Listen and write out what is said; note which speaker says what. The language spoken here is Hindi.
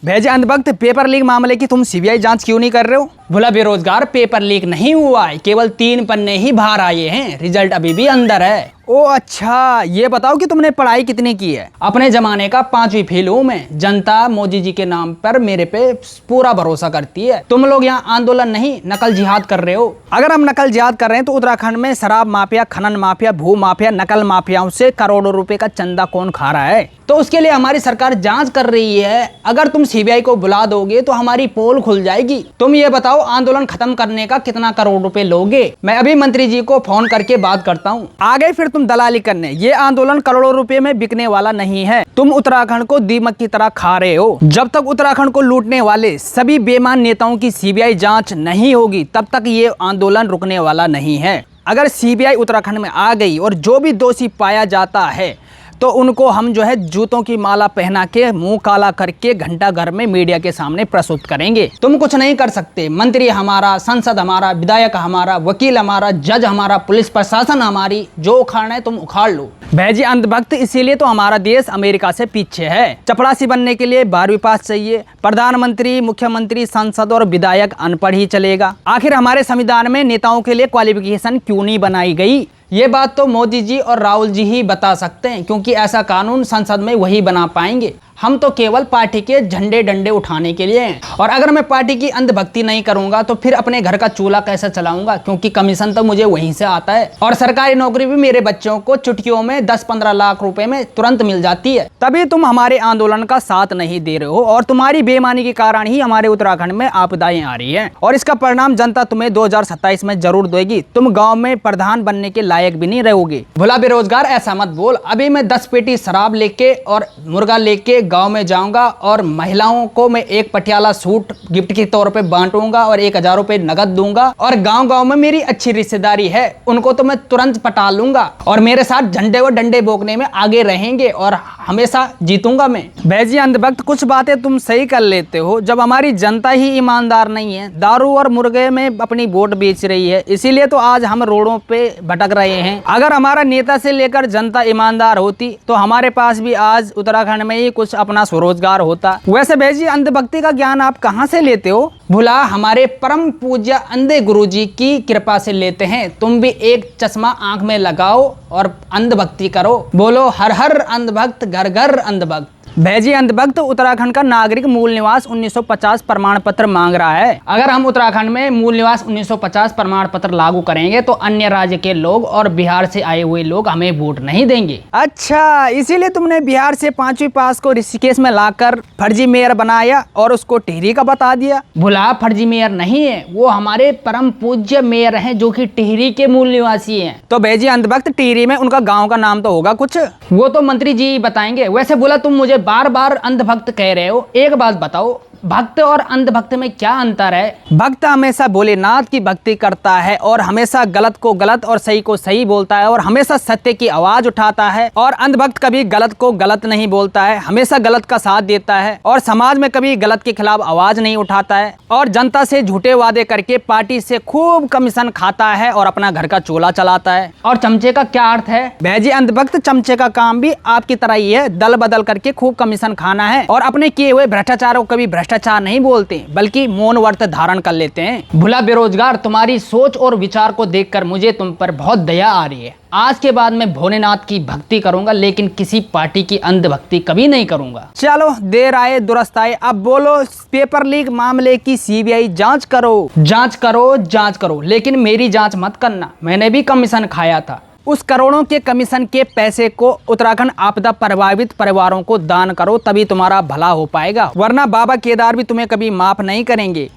Speaker 1: भेजे अंधभक्त, पेपर लीक मामले की तुम सीबीआई जांच क्यों नहीं कर रहे हो?
Speaker 2: भोला बेरोजगार, पेपर लीक नहीं हुआ है, केवल 3 पन्ने ही बाहर आए हैं, रिजल्ट अभी भी अंदर है।
Speaker 1: ओ अच्छा, ये बताओ कि तुमने पढ़ाई कितनी की है?
Speaker 2: अपने जमाने का 5वीं फेल हूं मैं। जनता मोदी जी के नाम पर मेरे पे पूरा भरोसा करती है। तुम लोग यहाँ आंदोलन नहीं, नकल जिहाद कर रहे हो।
Speaker 1: अगर हम नकल जिहाद कर रहे हैं तो उत्तराखंड में शराब माफिया, खनन माफिया, भू माफिया, नकल माफियाओं से करोड़ों रुपए का चंदा कौन खा रहा है?
Speaker 2: तो उसके लिए हमारी सरकार जांच कर रही है। अगर तुम सीबीआई को बुला दोगे तो हमारी पोल खुल जाएगी। तुम ये बताओ, आंदोलन खत्म करने का कितना करोड़ रुपए लोगे? मैं अभी मंत्री जी को फोन करके बात करता हूँ।
Speaker 1: आ गए फिर तुम दलाली करने। ये आंदोलन करोड़ों रुपए में बिकने वाला नहीं है। तुम उत्तराखंड को दीमक की तरह खा रहे हो। जब तक उत्तराखंड को लूटने वाले सभी बेईमान नेताओं की सीबीआई जांच नहीं होगी, तब तक ये आंदोलन रुकने वाला नहीं है। अगर सीबीआई उत्तराखंड में आ गई और जो भी दोषी पाया जाता है तो उनको हम जो है जूतों की माला पहना के, मुंह काला करके घंटा घर में मीडिया के सामने प्रस्तुत करेंगे।
Speaker 2: तुम कुछ नहीं कर सकते। मंत्री हमारा, संसद हमारा, विधायक हमारा, वकील हमारा, जज हमारा, पुलिस प्रशासन हमारी, जो उखाड़ना है तुम उखाड़ लो।
Speaker 1: भैजी अंधभक्त, इसीलिए तो हमारा देश अमेरिका से पीछे है। चपरासी बनने के लिए 12वीं पास चाहिए। प्रधानमंत्री, मुख्यमंत्री, संसद और विधायक अनपढ़ ही चलेगा। आखिर हमारे संविधान में नेताओं के लिए क्वालिफिकेशन क्यों नहीं बनाई गई?
Speaker 2: ये बात तो मोदी जी और राहुल जी ही बता सकते हैं, क्योंकि ऐसा कानून संसद में वही बना पाएंगे। हम तो केवल पार्टी के झंडे डंडे उठाने के लिए हैं। और अगर मैं पार्टी की अंधभक्ति नहीं करूंगा तो फिर अपने घर का चूल्हा कैसे चलाऊंगा? क्योंकि कमीशन तो मुझे वहीं से आता है और सरकारी नौकरी भी मेरे बच्चों को चुटकियों में 10-15 लाख रुपए में तुरंत मिल जाती है।
Speaker 1: तभी तुम हमारे आंदोलन का साथ नहीं दे रहे हो और तुम्हारी बेईमानी के कारण ही हमारे उत्तराखंड में आपदाएं आ रही है और इसका परिणाम जनता तुम्हें 2027 में जरूर देगी। तुम गाँव में प्रधान बनने के लायक भी नहीं रहोगे।
Speaker 2: भोला बेरोजगार, ऐसा मत बोल। अभी मैं 10 पेटी शराब लेके और मुर्गा लेके गांव में जाऊंगा और महिलाओं को मैं एक पटियाला सूट गिफ्ट के तौर पे बांटूंगा और 1000 रुपए नगद दूंगा। और गांव-गांव में मेरी अच्छी रिश्तेदारी है, उनको तो मैं तुरंत पटा लूंगा और मेरे साथ झंडे व डंडे बोकने में आगे रहेंगे और हमेशा जीतूंगा मैं।
Speaker 1: भैजी अंधभक्त, कुछ बातें तुम सही कर लेते हो जब हमारी जनता ही ईमानदार नहीं है, दारू और मुर्गे में अपनी वोट बेच रही है, इसीलिए तो आज हम रोडों पे भटक रहे हैं। अगर हमारा नेता से लेकर जनता ईमानदार होती तो हमारे पास भी आज उत्तराखंड में ही कुछ अपना स्वरोजगार होता। वैसे भैजी, अंधभक्ति का ज्ञान आप कहाँ से लेते हो?
Speaker 2: भुला, हमारे परम पूज्य अंधे गुरुजी की कृपा से लेते हैं। तुम भी एक चश्मा आंख में लगाओ और अंधभक्ति करो। बोलो हर हर अंधभक्त, घर घर अंधभक्त।
Speaker 1: भैजी अंधभक्त, उत्तराखंड का नागरिक मूल निवास 1950 प्रमाण पत्र मांग रहा है।
Speaker 2: अगर हम उत्तराखंड में मूल निवास 1950 प्रमाण पत्र लागू करेंगे तो अन्य राज्य के लोग और बिहार से आए हुए लोग हमें वोट नहीं देंगे।
Speaker 1: अच्छा, इसीलिए तुमने बिहार से 5वीं पास को ऋषिकेश में लाकर फर्जी मेयर बनाया और उसको टिहरी का बता दिया।
Speaker 2: भुला, फर्जी मेयर नहीं है, वो हमारे परम पूज्य मेयर हैं जो कि टिहरी के मूल निवासी हैं।
Speaker 1: तो भैजी अंधभक्त, टिहरी में उनका गाँव का नाम तो होगा कुछ?
Speaker 2: वो तो मंत्री जी बताएंगे। वैसे बोला, तुम मुझे बार बार अंधभक्त कह रहे हो, एक बात बताओ, भक्त और अंधभक्त में क्या अंतर है?
Speaker 1: भक्त हमेशा भोलेनाथ की भक्ति करता है और हमेशा गलत को गलत और सही को सही बोलता है और हमेशा सत्य की आवाज उठाता है। और अंधभक्त कभी गलत को गलत नहीं बोलता है, हमेशा गलत का साथ देता है और समाज में कभी गलत के खिलाफ आवाज नहीं उठाता है और जनता से झूठे वादे करके पार्टी से खूब कमीशन खाता है और अपना घर का चूल्हा चलाता है।
Speaker 2: और चमचे का क्या अर्थ है?
Speaker 1: भैजी अंधभक्त, चमचे का काम भी आपकी तरह ही है, दल बदल करके खूब कमीशन खाना है और अपने किए हुए भ्रष्टाचार को कभी भ्रष्टाचार नहीं बोलते बल्कि मौन व्रत धारण कर लेते हैं।
Speaker 2: भुला बेरोजगार, तुम्हारी सोच और विचार को देखकर मुझे तुम पर बहुत दया आ रही है। आज के बाद मैं भोलेनाथ की भक्ति करूंगा, लेकिन किसी पार्टी की अंधभक्ति कभी नहीं करूंगा।
Speaker 1: चलो, देर आए दुरुस्त आए। अब बोलो, पेपर लीक मामले की सीबीआई जांच करो।
Speaker 2: जांच करो, जांच करो, लेकिन मेरी जांच मत करना। मैंने भी कमीशन खाया था।
Speaker 1: उस करोड़ों के कमीशन के पैसे को उत्तराखंड आपदा प्रभावित परिवारों को दान करो, तभी तुम्हारा भला हो पाएगा, वरना बाबा केदार भी तुम्हें कभी माफ नहीं करेंगे।